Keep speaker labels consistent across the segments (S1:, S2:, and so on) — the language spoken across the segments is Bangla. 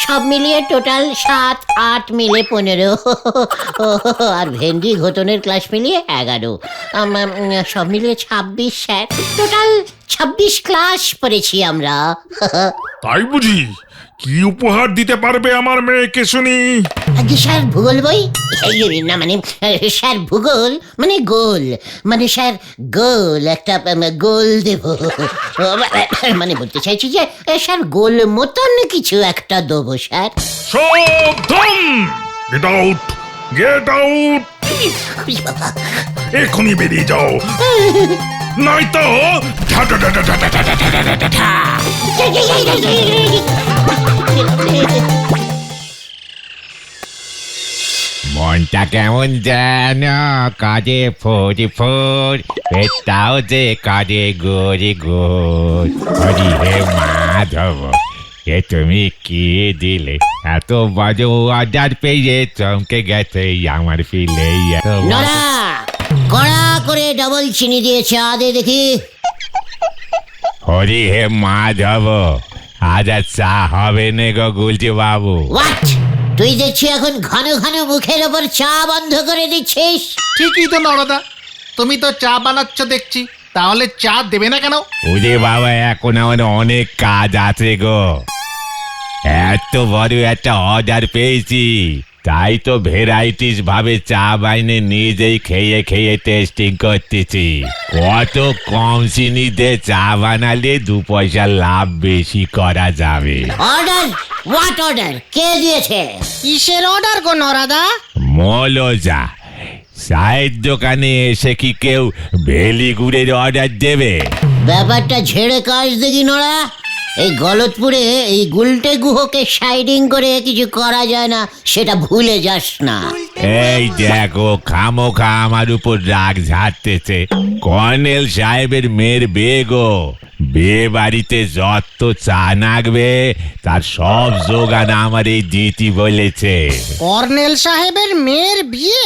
S1: সব মিলিয়ে টোটাল 7, 8 মিলে 15। আর ভেন্ডি ঘটনের ক্লাস মিলিয়ে 11। সব মিলিয়ে 26 স্যার। টোটাল 26 ক্লাস পড়েছি আমরা।
S2: তাই বুঝি? কি উপহার দিতে পারবে আমার মেয়েকে শুনি?
S1: আগে স্যার ভূগোল বই, না মানে স্যার ভূগোল মানে গোল, মানে স্যার গোল একটা গোল দেব। মানে বলতে চাইছি যে স্যার গোল মতন কিছু একটা দেবো স্যার।
S2: সাবধান! Get out! Get out! এখনই বেরিয়ে যাও, নয়তো
S3: মনটা কেমন যেন কাজে ফোরি ফোর, পেটটাও যে কাজে গোরি গোর। হরি হে মাধব, এ তুমি কি দিলে? এত বাজে অর্ডার পেয়ে চমকে গেছে আমার ফিলে।
S1: নড়া কড়া করে ডবল চিনি দিয়ে চা দে দেখি।
S3: হরি হে মাধব, আজ আর চা হবে না গো গুলটি বাবু।
S1: হোয়াট? তুই দেখছি এখন ঘন ঘন মুখের ওপর চা বন্ধ করে দিচ্ছিস।
S4: ঠিকই তো নরদা, তুমি তো চা বানাচ্ছ দেখছি, তাহলে চা দেবে না কেন?
S3: ওরে বাবা, এখন আমার অনেক কাজ আছে গো। এত বড় একটা অর্ডার পেয়েছি, তাই তো ভ্যারাইটিস ভাবে চা বাইনে নিজেই খেয়ে খেয়ে টেস্টিং করতেছি। কত কম চিনিতে চা বানালে 2 পয়সা লাভ বেশি করা যাবে।
S1: অর্ডার? What order? কে দিয়েছে?
S5: কিসের অর্ডার গো নরাদা?
S3: মৌলজা, চায়ের দোকানে এসে কি কেউ ভেলি গুড়ের অর্ডার দেবে?
S1: ব্যাপারটা ঝেড়ে কাজ দেখি নড়া। এই গলতপুরে এই গুলটে গুহকে সাইডিং করে কিছু করা যায় না, সেটা ভুলে যাস না।
S3: এই দেখো, খামোখা আমার উপর রাগ ঝাড়তেছে। কর্নেল সাহেবের মেয়ের বিয়ে গো, বিয়ে বাড়িতে যত চা নাগবে তার সব জোগান আমার এই দিতি বলেছে।
S5: কর্নেল সাহেবের মেয়ের বিয়ে,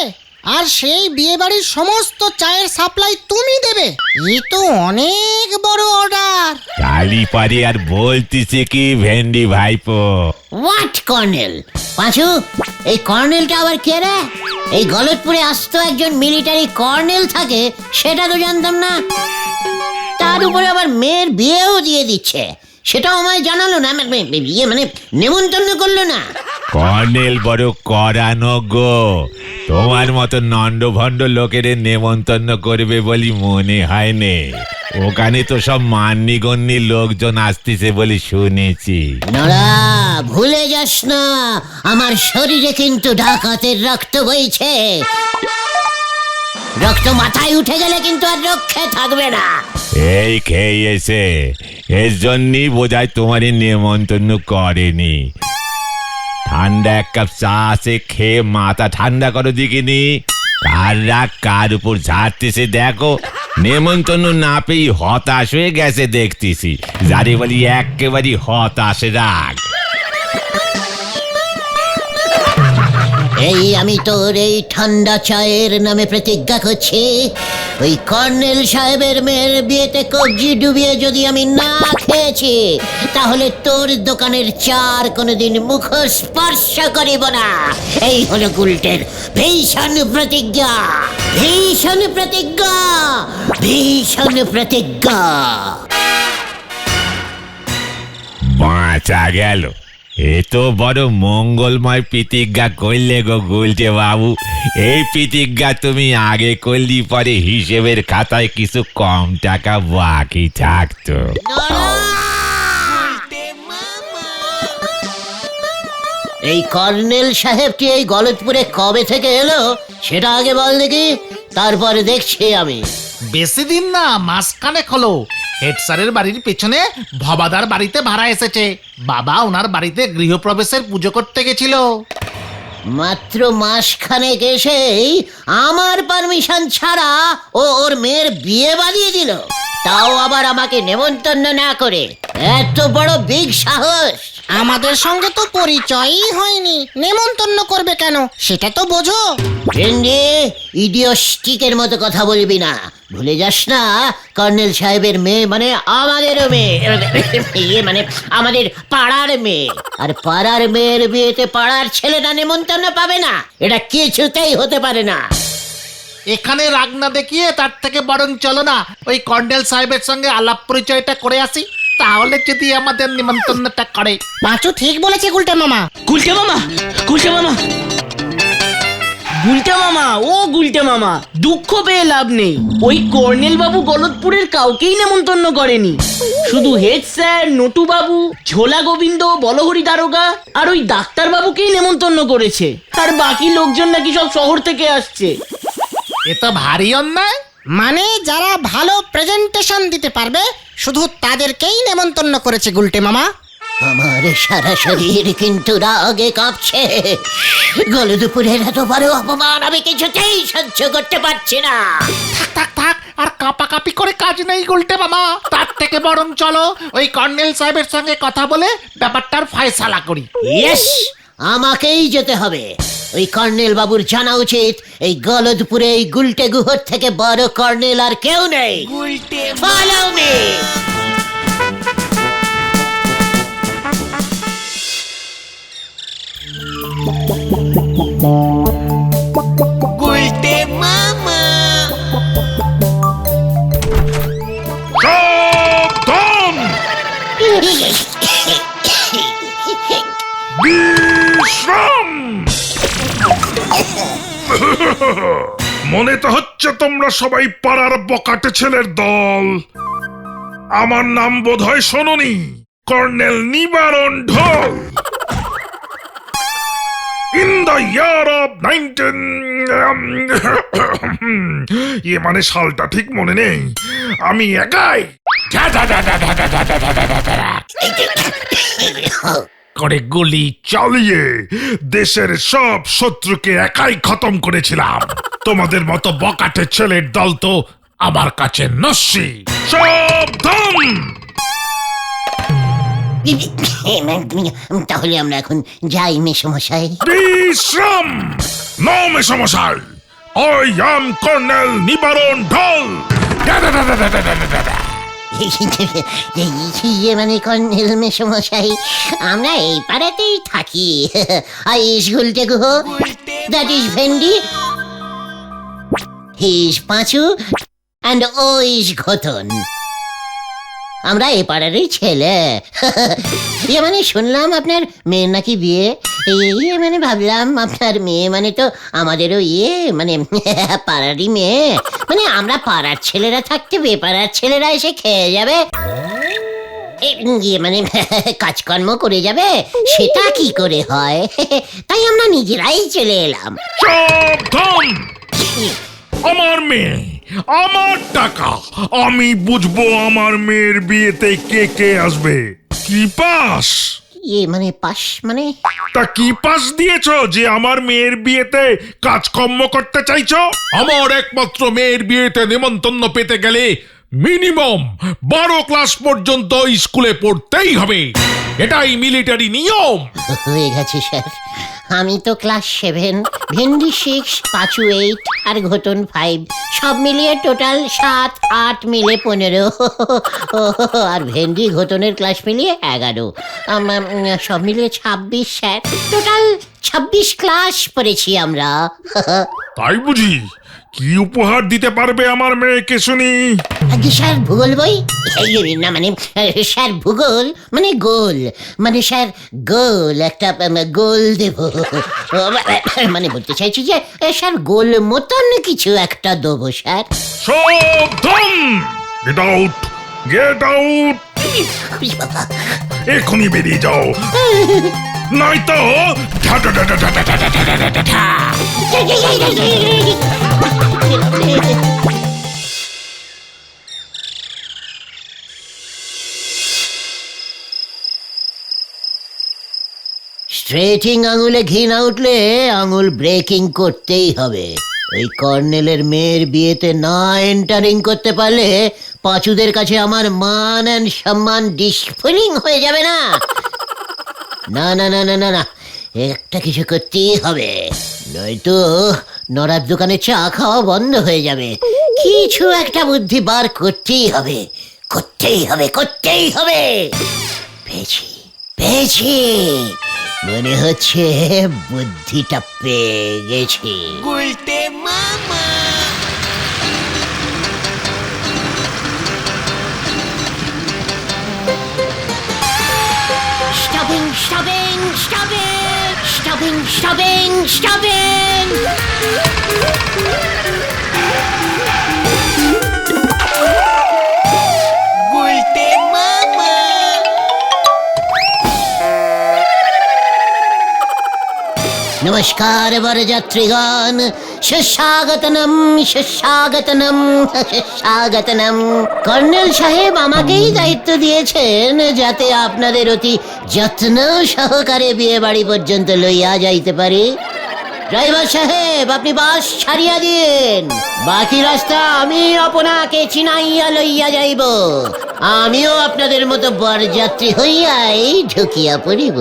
S5: আর সেই বিয়ে বাড়ির সমস্ত চায়ের সাপ্লাই তুমি দেবে? এ তো অনেক বড় অর্ডার।
S3: কালি পারি আর বলতেছে কি ভেন্ডি ভাইপো?
S1: What colonel? পাঁচু, এই কর্নেলটা আবার কে রে? এই গলতপুরে আসতো একজন মিলিটারি কর্নেল থাকে, সেটা তো জানতাম না। তার উপরে আবার মেয়ের বিয়েও দিয়ে দিচ্ছে, সেটাও আমায় জানালো না। বিয়ে মানে নেমন্তন্ন করলো না।
S3: কর্নেল বড় করানো গো, তোমার মতো নন্ড ভণ্ড লোকের নেমন্তন্ন করবে বলি মনে হয় নে। ওখানে তো সব মান্যি গণ্যি লোকজন আসতেছে বলে শুনেছি।
S1: নড়া, ভুলে যাস না আমার শরীরে কিন্তু ডাকাতের রক্ত বইছে। রক্ত মাথায় উঠে গেলে কিন্তু আর রক্ষে থাকবে না।
S3: এই খেয়েছে, এর জন্যই বোধহয় তোমার নেমন্তন্ন করেনি। ঠান্ডা 1 কাপ চা আছে, খেয়ে মাথা ঠান্ডা করো দেখিনি। কার রাগ কার উপর ঝাড়তেছে দেখো। নেমন্তন্ন না পেয়ে হতাশ হয়ে গেছে দেখতেছি। যারে বলি একেবারে হতাশ রাগ।
S1: এই আমি তোর এই ঠান্ডা চায়ের নামে প্রতিজ্ঞা করছি, ওই কর্নেল সাহেবের মেয়ের বিয়েতে কবজি ডুবিয়ে যদি আমি না খেয়েছি, তাহলে তোর দোকানের চার কোনোদিন মুখ স্পর্শ করিব না। এই হলো গুলটের ভীষণ প্রতিজ্ঞা, ভীষণ প্রতিজ্ঞা, ভীষণ প্রতিজ্ঞা।
S3: বাঁচা গেল। এ তো বড় মঙ্গলময় প্রতিজ্ঞা করলে গো গুলটে বাবু। এই প্রতিজ্ঞা তুমি আগে করলি পরে হিসেবের খাতায় কিছু কম টাকা বাকি থাকতো।
S1: এই কর্নেল সাহেবটি এই গলতপুরে কবে থেকে এলো সেটা আগে বল দেখি, তারপরে দেখছি আমি।
S4: বেশি দিন না, মাসখানেক হলো। হেড স্যারের বাড়ির পেছনে ভবাদার বাড়িতে ভাড়া এসেছে। বাবা ওনার বাড়িতে গৃহপ্রবেশের পুজো করতে গেছিল।
S1: মাত্র মাসখানেক এসেই আমার পারমিশন ছাড়া ও ওর মেয়ের বিয়ে বাড়িয়ে দিল, তাও আবার আমাকে নেমন্তন্ন না করে। এত বড় বিগ সাহস!
S5: আমাদের সঙ্গে তো পরিচয়ই হয়নি, নেমন্তন্ন করবে কেন সেটা তো বোঝো।
S1: ভেন্ডি, ইডিওস্টিকের মতো কথা বলবি না। ভুলে যাস না, কর্নেল সাহেবের মেয়ে মানে আমাদেরও মেয়ে, মানে আমাদের পাড়ার মেয়ে। আর পাড়ার মেয়ের বিয়েতে পাড়ার ছেলেরা নেমন্তন্ন পাবে না, এটা কিছুতেই হতে পারে না।
S4: এখানে রাগ না দেখিয়ে তার থেকে বরং চলো না ওই কর্নেল সাহেবের সঙ্গে আলাপ পরিচয়টা করে আসি, তাহলে যদি আমাদের নিমন্ত্রণটা করে।
S5: পাঁচু ঠিক বলেছে গুলটে মামা।
S6: গুলটে মামা, গুলটে মামা, গুলটে মামা, ও গুলটে মামা, দুঃখ পেয়ে লাভ নেই। ওই কর্নেল বাবু গলতপুরের কাউকেই নেমন্তন্ন করেনি, শুধু হেড স্যার, নটু বাবু, ঝোলা গোবিন্দ, বলহরি দারোগা আর ওই ডাক্তার বাবুকেই নেমন্তন্ন করেছে। আর বাকি লোকজন নাকি সব শহর থেকে আসছে।
S4: এ তো ভারী অন্যায়।
S5: মানে যারা ভালো প্রেজেন্টেশন দিতে পারবে শুধু তাদেরকেই নেমন্তন্ন করেছে গুলটে মামা।
S1: আমার সারা শরীর কিন্তু রাগে কাঁপছে। গলদপুরের এত বড় অপমান আমি কিছুতেই সহ্য করতে পারছি না।
S4: থাক থাক থাক, আর কাঁপাকাঁপি করে কাজ নেই গুলটে মামা। তার থেকে বরং চলো ওই কর্নেল সাহেবের সঙ্গে কথা বলে ব্যাপারটার ফয়সালা করি।
S1: ইয়েস, আমাকেই যেতে হবে। ওই কর্নেল বাবুর জানা উচিত এই গলদপুরে এই গুলটে গুহর থেকে বড় কর্নেল আর কেউ নেই। Follow me.
S2: সাবধান! বিশ্রাম! মনে তো হচ্ছে তোমরা সবাই পাড়ার বকাটে ছেলের দল। আমার নাম বোধহয় শোনোনি, কর্নেল নিবারণ ঢোল। ইন দ্য ইয়ার অফ 19 মানে সালটা ঠিক মনে নেই, আমি একাই করে গুলি চালিয়ে দেশের সব শত্রুকে একাই খতম করেছিলাম। তোমাদের মতো বকাটে ছেলের দল তো আমার কাছে নস্যি। সাবধান!
S1: তাহলে আমরা এখন যাই মেসমশাই।
S2: বিশ্রাম! নো মেসমশাই, I am কর্নেল নিবারণ ঢোল।
S1: মানে কর্নেল মেসমশাই, আমরা এই পাড়াতেই থাকি। আইস Gulte Guha, that is Bhendi, he is Panchu, and ও ইজ ঘটন। আমরা এই পাড়ারই ছেলে। মানে শুনলাম আপনার মেয়ের নাকি বিয়ে। মানে ভাবলাম আপনার মেয়ে মানে তো আমাদেরও মানে পাড়ারই মেয়ে। মানে আমরা পাড়ার ছেলেরা থাকতে বেপাড়ার ছেলেরা এসে খেয়ে যাবে, মানে কাজকর্ম করে যাবে, সেটা কি করে হয়? তাই আমরা নিজেরাই চলে এলাম।
S2: সাবধান! আমার মেয়ে, আমার টাকা, আমি বুঝবো আমার মেয়ের বিয়েতে কে কে আসবে। কি পাস?
S1: মানে পাস মানে?
S2: তা কি পাস দিয়েছো যে আমার মেয়ের বিয়েতে কাজকর্ম করতে চাইছো? আমার একমাত্র মেয়ের বিয়েতে নেমন্তন্ন পেতে গেলে মিনিমাম 12 ক্লাস পর্যন্ত স্কুলে পড়তেই হবে, এটাই মিলিটারি নিয়ম।
S1: হয়ে গেছে স্যার, আমি তো ক্লাস 7, ভেন্ডি 6, পাঁচু 8 আর ঘটন 5, সব মিলিয়ে টোটাল 7, 8 মিলে 15। আর ভেন্ডি ঘটনের ক্লাস মিলিয়ে 11, সব মিলিয়ে 26 স্যার। টোটাল 26 ক্লাস পড়েছি আমরা।
S2: তাই বুঝি? কি উপহার দিতে পারবে আমার মেয়েকে শুনি?
S1: আগে স্যার ভূগোল বই, না মানে স্যার ভূগোল মানে গোল, মানে স্যার গোল একটা গোল দেব। মানে বলতে চাইছি যে স্যার গোল মতন কিছু একটা দেবো স্যার।
S2: সাবধান! গেট আউট, গেট আউট, এখনই বেরিয়ে যাও, নয়তো
S1: স্ট্রেটিং আঙুলে ঘি না উঠলে আঙুল ব্রেকিং করতেই হবে। ওই কর্নেলের মেয়ের বিয়েতে না এন্টারিং করতে পারলে পাঁচুদের কাছে আমার মান অ্যান্ড সম্মান ডিসফিলিং হয়ে যাবে না। না না না না না না, একটা কিছু করতেই হবে, নয়তো নড়ার দোকানে চা খাওয়া বন্ধ হয়ে যাবে। কিছু একটা বুদ্ধি বার করতেই হবে, করতেই হবে, করতেই হবে। পেয়েছি পেয়েছি, মনে হচ্ছে বুদ্ধিটা পেয়ে গেছি। Stopping, stopping, stopping, stopping, stopping, stopping. নমস্কার বরযাত্রীগণ, সুস্বাগতনম সুস্বাগতনম সুস্বাগতনম। কর্নেল সাহেব আমাকেই দায়িত্ব দিয়েছেন যাতে আপনাদের অতি যত্ন সহকারে বিয়ে বাড়ি পর্যন্ত লইয়া যাইতে পারি। ড্রাইভার সাহেব, আপনি বাস ছাড়িয়া দিন, বাকি রাস্তা আমি আপনাকে চিনাইয়া লইয়া যাইব। আমিও আপনাদের মতো বরযাত্রী হইয়াই ঢুকিয়া পড়িব।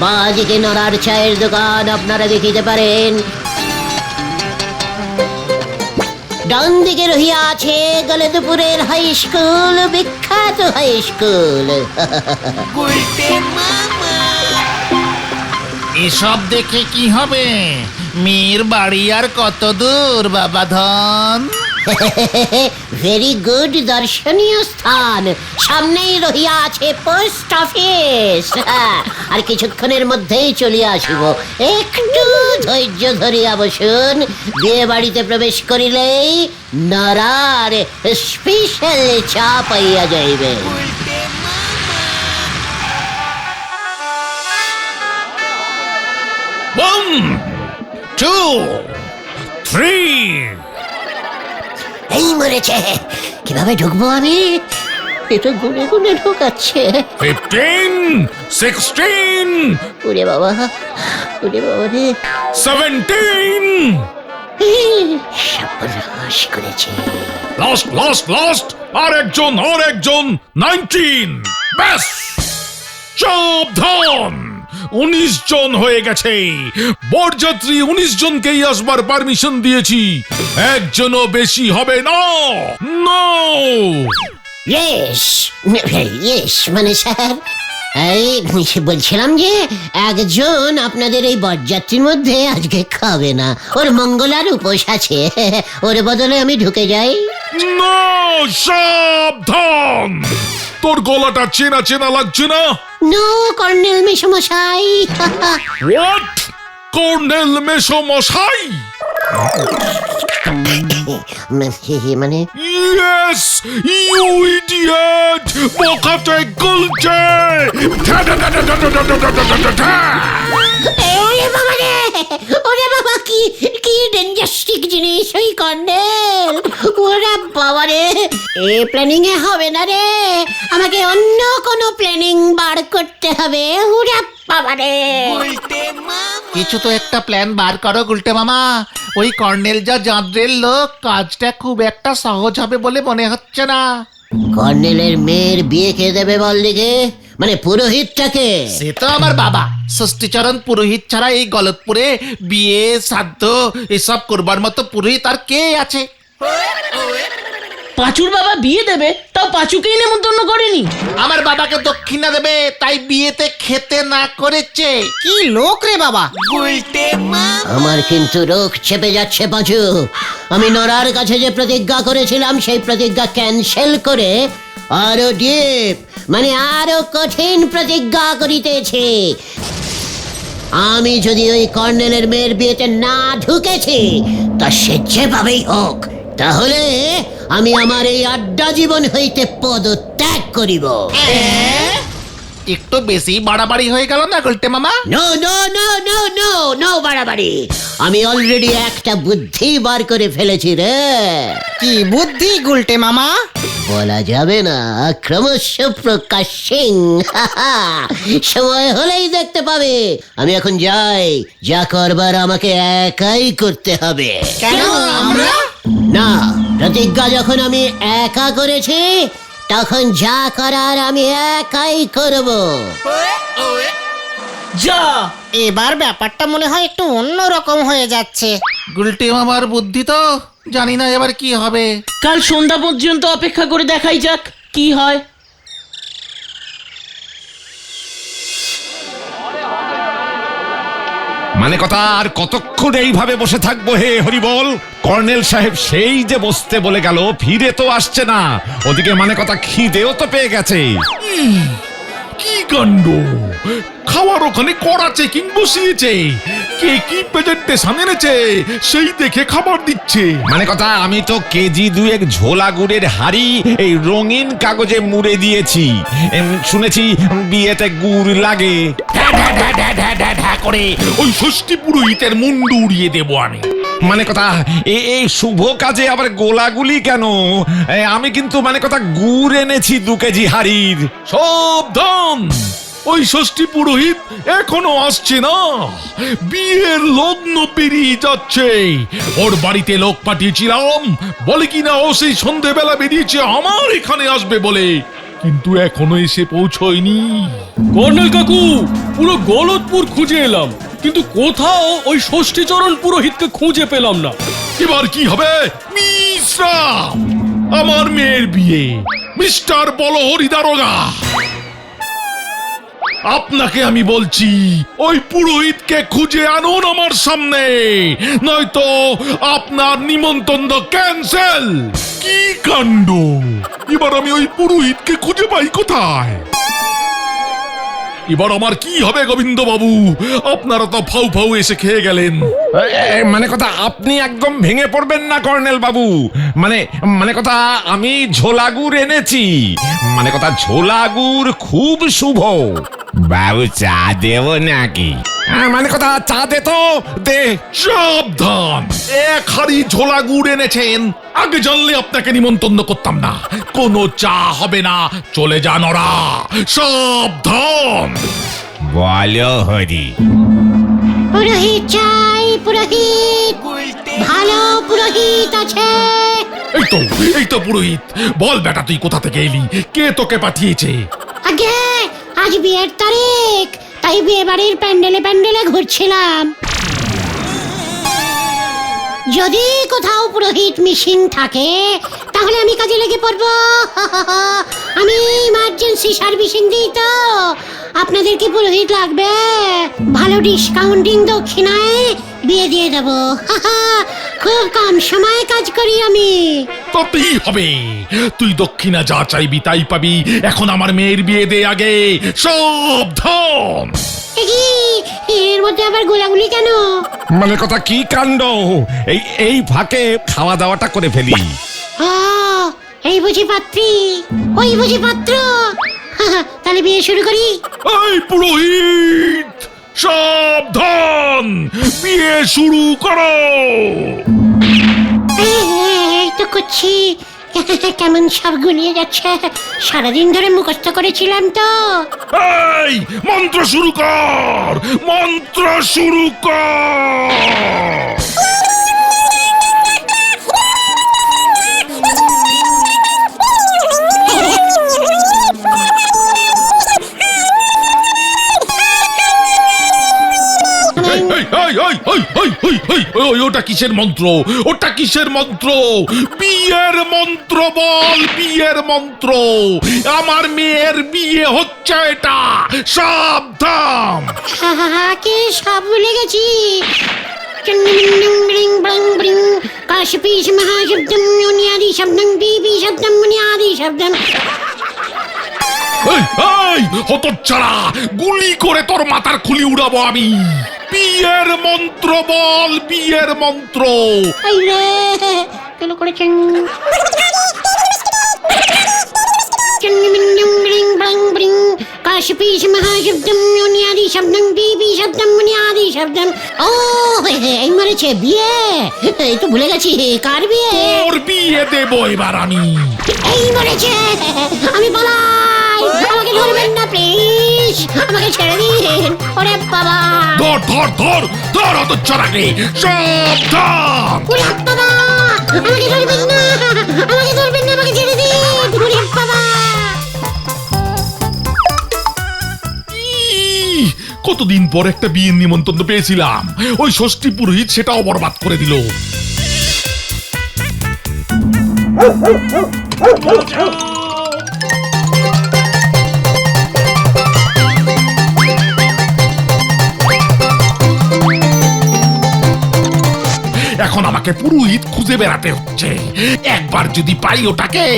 S1: বাদিকে নড়ার চায়ের দোকান আপনারা দেখিতে পারেন, ডান দিকে রহিয়া আছে গলদপুরের হাই স্কুল, বিখ্যাত হাই স্কুল।
S4: এসব দেখে কি হবে? মেয়ের বাড়ি আর কত দূর বাবা ধন?
S1: ভেরি গুড, দর্শনীয় স্থান। সামনেই রহিয়া আছে পোস্ট অফিস। আর কিছুক্ষণের মধ্যেই চলিয়া আসিব, একটু ধৈর্য ধরিয়া বসুন। বিয়ে বাড়িতে প্রবেশ করিলেই নরার স্পেশাল চা পাইয়া যাইবে।
S2: 1, 2, 3.
S1: এই মরেছে, কিভাবে ঢুকবো আমি? এটা গুনে গুনে ঢোকাচ্ছে।
S2: 15, 16,
S1: ওরে বাবা, ওরে বাবা রে,
S2: 17.
S1: সর্বনাশ করেছে।
S2: লাস্ট আরেকজন 19. ব্যাস, সাবধান, 19 জন হয়ে গেছে। বরযাত্রী 19 জনকেই আসবার পারমিশন দিয়েছি, একজনও বেশি হবে না। নো।
S1: ইয়েস মানে স্যার, এই বলছিলাম যে একজন আপনাদের এই বরযাত্রীর মধ্যে আজকে খাবে না, ওর মঙ্গলার উপোস আছে, ওর বদলে আমি ঢুকে যাই।
S2: নো, সাবধান, তোর গলাটা চেনা চেনা লাগছে না?
S1: নো কর্নেল মেসমশাই।
S2: হোয়াট? কর্নেল মেসমশাই?
S1: মানে
S2: ইয়েস, ইউ ইডিয়েট, বোকাতে গুলছে।
S1: ওরে বাবা রে, ওরে বাবা, কি কি ডেঞ্জাস্টিক জিনিস ওই কর্নেল। ওরে বাবা রে, এ প্ল্যানিং এ হবে না রে, আমাকে অন্য কোনো প্ল্যানিং বার করতে হবে। ওরে বাবা রে,
S4: কিছু তো একটা প্ল্যান বার করো গুলটে মামা। ওই কর্নেল যা জাঁদরের লোক, কাজটা খুব একটা সহজ হবে বলে মনে হচ্ছে না।
S1: কর্নেলের মেয়ের বিয়ে কে দেবে বল দিকে, মানে পুরোহিতটাকে?
S4: সে তো আমার বাবা ষষ্ঠীচরণ পুরোহিত ছাড়া এই গলতপুরে বিয়ে শ্রাদ্ধ এসব করবার মতো পুরোহিত আর কে আছে?
S6: পাঁচুর বাবা বিয়ে দেবে, তাও পাঁচুকেই নেমন্তন্ন করেনি।
S4: আমার বাবাকে দক্ষিণা দেবে তাই বিয়েতে খেতে না করেছে।
S5: কি লোক রে বাবা!
S1: আমার কিন্তু রোগ চেপে যাচ্ছে পাঁচু। আমি নরার কাছে যে প্রতিজ্ঞা করেছিলাম সেই প্রতিজ্ঞা ক্যান্সেল করে আরো ডিপ, মানে আরো কঠিন প্রতিজ্ঞা করিতেছি। আমি যদি ওই কর্নেলের মেয়ের বিয়েতে না ঢুকেছি, তা সে যেভাবেই হোক, তাহলে আমি আমার এই আড্ডা জীবন হইতে পদত্যাগ করিব।
S4: একটু বেশি বাড়াবাড়ি হয়ে গেল না গুলটে মামা?
S1: No no no no no no বাড়াবাড়ি। আমি অলরেডি একটা বুদ্ধি বার করে ফেলেছি রে।
S5: কি বুদ্ধি গুলটে মামা?
S1: বলা যাবে না, ক্রমশ প্রকাশ্যে। সময় হলেই দেখতে পাবে। আমি এখন যাই, যা করবার আমাকে একাই করতে হবে।
S5: কেন আমরা?
S1: না, প্রতিজ্ঞা যখন আমি একা করেছি, তখন যা করার আমি একাই করব।
S6: যা।
S5: এবার ব্যাপারটা মনে হয় একটু অন্যরকম হয়ে যাচ্ছে।
S4: গুলটে মামার বুদ্ধি তো, জানি না এবার কি হবে।
S6: কাল সন্ধ্যা পর্যন্ত অপেক্ষা করে দেখাই যাক কি হয়।
S3: মানে কথা আর কতক্ষণ এইভাবে বসে থাকবো হে হরিবল? কর্নেল সাহেব সেই যে বসতে বলে গেল, ফিরে তো আসছে না। ওদিকে মানে কথা খিদেও তো পেয়ে গেছে।
S2: কি কাণ্ড! খাওয়ার ওখানে কড়া চেকিং বসিয়েছে। কে কি প্রেজেন্টেশন এনেছে সেই দেখে খাবার দিচ্ছে।
S3: মানে কথা আমি তো কেজি 2 ঝোলা গুড়ের হাড়ি এই রঙিন কাগজে মুড়ে দিয়েছি। শুনেছি বিয়েতে গুড় লাগে।
S2: করে ওই ষষ্ঠী পুরোহিতের মুন্ডু উড়িয়ে দেবো আমি।
S3: মানে কথা এই শুভ কাজে আবার গোলাগুলি কেন? আমি কিন্তু মানে কথা গুড় এনেছি 2 কেজি হাড়ির।
S2: সাবধান, ওই ষষ্ঠী পুরোহিত এখনো আসছে না। বিয়ের লগ্ন পেরিয়ে যাচ্ছে। ওর বাড়িতে লোক পাঠিয়েছিলাম, বলে কিনা ও সেই সন্ধেবেলা বেরিয়েছে আমার এখানে আসবে বলে, কিন্তু এখনো এসে পৌঁছয়নি।
S7: কর্নেল কাকু, পুরো গলতপুর খুঁজে এলাম, কিন্তু কোথাও ওই ষষ্ঠীচরণ পুরোহিতকে খুঁজে পেলাম না।
S2: এবার কি হবে? বিশ্রাম, আমার মেয়ের বিয়ে, মিস্টার বলহরি দারোগা। আপনাকে আমি বলছি, ওই পুরোহিতকে খুঁজে আনুন আমার সামনে, নয়তো আপনার নিমন্ত্রণ ক্যান্সেল। কি কাণ্ড! এবার আমি ওই পুরোহিতকে খুঁজে পাই কোথায়? এবার আমার কি হবে গোবিন্দ বাবু? আপনারা তো ফাউ ফাউ এসে খেয়ে গেলেন।
S3: মানে কথা আপনি একদম ভেঙে পড়বেন না কর্নেল বাবু। মানে কথা আমি ঝোলা গুড় এনেছি। মানে কথা ঝোলা গুড় খুব শুভ। বাবু চা দেব নাকি? মানে কথা চা দে তো দে।
S2: সাবধান, 1 হাড়ি ঝোলা গুড় এনেছেন। আগে জানলে আপনাকে নিমন্ত্রণ করতাম না। কোনো চা হবে না, চলে যান ওরা। সাবধান।
S3: বলো হরি।
S1: পুরোহিত চাই, পুরোহিত। ভালো পুরোহিত আছে?
S2: এই তো পুরোহিত। বল বেটা, তুই কোথা থেকে এলি? কে তোকে পাঠিয়েছে?
S1: আগে আজ বিয়ের তারিখ, তাই বিয়ে বাড়ির প্যান্ডেলে প্যান্ডেলে ঘুরছিলাম। যদি কোথাও পুরোহিত মিসিং থাকে, তাহলে আমি কাজে লেগে পড়বো। আমি ইমার্জেন্সি সার্ভিসিং দিই তো। আপনাদের কি পুরোহিত লাগবে? ভালো ডিসকাউন্টিং দক্ষিণায় বিয়ে দিয়ে দেবো। খুব কম সময়ে কাজ করি আমি।
S2: তাতেই হবে। তুই দক্ষিণা যা চাইবি তাই পাবি। এখন আমার মেয়ের বিয়ে দে আগে। সাবধান।
S1: এর মধ্যে আবার গোলাগুলি কেন?
S3: মানে কথা কি কাণ্ড! এই ফাঁকে খাওয়া দাওয়াটা করে ফেলি।
S1: এই বুঝি পাত্রী, ওই বুঝি পাত্র। তাহলে বিয়ে শুরু করি।
S2: এই পুরোহিত, সাবধান, বিয়ে শুরু করো।
S1: এই তো করছি। কেমন সব গুলিয়ে যাচ্ছে। সারাদিন ধরে মুখস্থ করেছিলাম তো।
S2: এই মন্ত্র শুরু কর, মন্ত্র শুরু কর। ওটা কিসের মন্ত্র? ওটা কিসের মন্ত্র? বিয়ের মন্ত্র বল, বিয়ের মন্ত্র। আমার মেয়ের বিয়ে হচ্ছে এটা। সাবধান।
S1: কি সব ভুলে গেছি। কাশপীশ মহাশব্দম মুনিয়াদি শব্দম বিবি শব্দম মুনিয়াদি শব্দম।
S2: এই হতচ্ছাড়া, গুলি করে তোর মাথার খুলি উড়াবো আমি। বিয়ের মন্ত্র বল, বিয়ের মন্ত্র।
S1: এই রে, কেন করেছেন? পিস মহাশব্দম মুনিয়াদি শব্দম বিবি শব্দম মুনিয়াদি শব্দম। ও এই মরেছে বিয়ে, এই তো ভুলে গেছি কার বিয়ে।
S2: তোর বিয়ে দেবো এবার আমি।
S1: এই মরেছে, আমি পালাই, আমাকে ধরবেন না প্লিজ, আমাকে ছেড়ে দিন। ওরে বাবা,
S2: ধর ধর ধর ধর অত চড়াকে সাবধান।
S1: ওরে বাবা, আমাকে ধরবেন না, আমাকে ধরবেন না, আমাকে ছেড়ে দিন। ওরে বাবা,
S2: ইহ, কতদিন পর একটা বিয়ের নিমন্ত্রণ পেয়েছিলাম, ওই ষষ্ঠী পুরোহিত সেটাও বরবাদ করে দিল। এখন আমাকে পুরোহিত খুঁজে বেড়াতে হচ্ছে, একবার যদি পাই ওটাকে।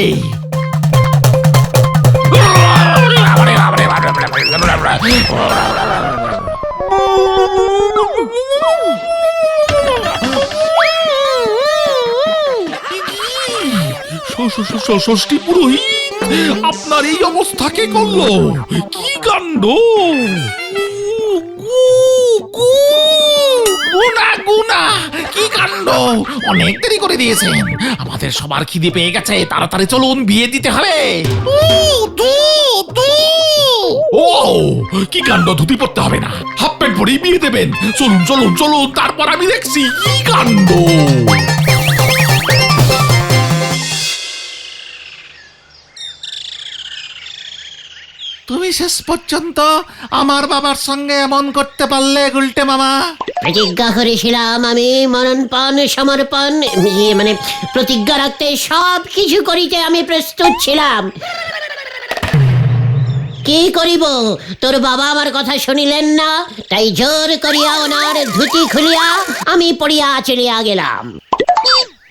S2: ষষ্ঠী পুরোহিত, আপনার এই অবস্থা কে করলো? কি কাণ্ড! গুনা গুনা, কি কাণ্ড! অনেক দেরি করে দিয়েছেন, আমাদের সবার খিদে পেয়ে গেছে, তাড়াতাড়ি চলুন, বিয়ে দিতে হবে। ও কি কাণ্ড! ধুতি পড়তে হবে না, হাফ প্যান্ট পরেই বিয়ে দেবেন। চলুন চলুন চলুন, তারপর আমি দেখছি কি কাণ্ড। তুমি শেষ পর্যন্ত আমার বাবার সঙ্গে এমন করতে পারলে গুলটে মামা?
S1: প্রতিজ্ঞা করেছিলাম আমি মরণপণ সমর্পণ, মানে প্রতিজ্ঞা রাখতে সব কিছু করিতে আমি প্রস্তুত ছিলাম। কি করিব, তোর বাবা আমার কথা শুনিলেন না, তাই জোর করিয়া ওনার ধুতি খুলিয়া আমি পড়িয়া চলিয়া গেলাম।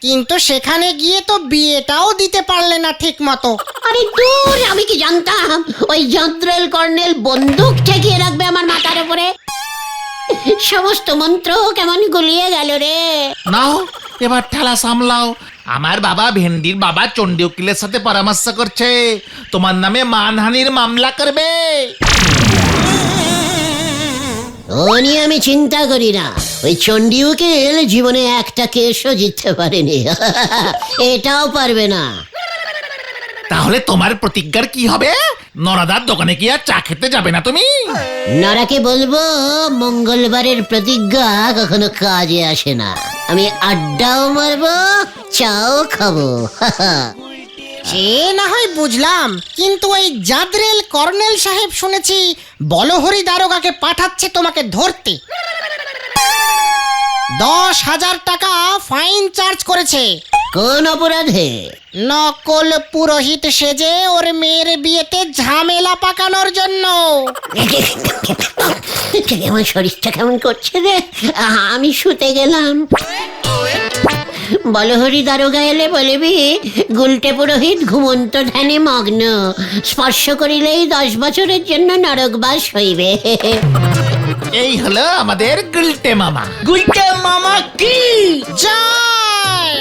S5: কিন্তু সেখানে গিয়ে তো বিয়েটাও দিতে পারলে না ঠিক মতো।
S1: আরে দূর, আমি কি জানতাম ওই জন্ত্রেল কর্নেল বন্দুক ঠেকিয়ে রাখবে আমার মাথার উপরে। সমস্ত মন্ত্র কেমন গুলিয়ে গেল রে।
S4: নাও এবার ঠেলা সামলাও। আমার বাবা ভেন্ডির বাবা চণ্ডী উকিলের সাথে পরামর্শ করছে, তোমার নামে মানহানির মামলা করবে।
S1: ও নিয়ে আমি চিন্তা করি না, ওই চণ্ডী উকিল জীবনে একটা কেসও জিততে পারেনি, এটাও পারবে না।
S4: তাহলে তোমার প্রতিজ্ঞার কি হবে? নরাদার দোকানে কি আর চা খেতে যাবে না তুমি?
S1: নরাকে বলবো মঙ্গলবারের প্রতিজ্ঞা কখনো কাজে আসে না, আমি আড্ডাও মারবো, চাও খাবো।
S5: সে না হয় বুঝলাম, কিন্তু ওই জাদরেল কর্নেল সাহেব শুনেছি বলহরি দারোগাকে পাঠাচ্ছে তোমাকে ধরতে। 10,000 টাকা ফাইন চার্জ করেছে।
S1: কোন অপরাধে?
S5: নকল পুরোহিত সেজে ওর মেয়ের বিয়েতে ঝামেলা পাকানোর জন্য।
S1: কেমন শরীরটা কেমন করছে রে, আমি শুতে গেলাম। বলহরি দারোগা এলে বলবি গুলটে পুরোহিত ঘুমন্ত ধ্যানে মগ্ন, স্পর্শ করিলেই 10 বছরের জন্য নরকবাস হইবে।
S4: এই হলো আমাদের গুলটে মামা।
S6: গুলটে মামা কি
S5: জয়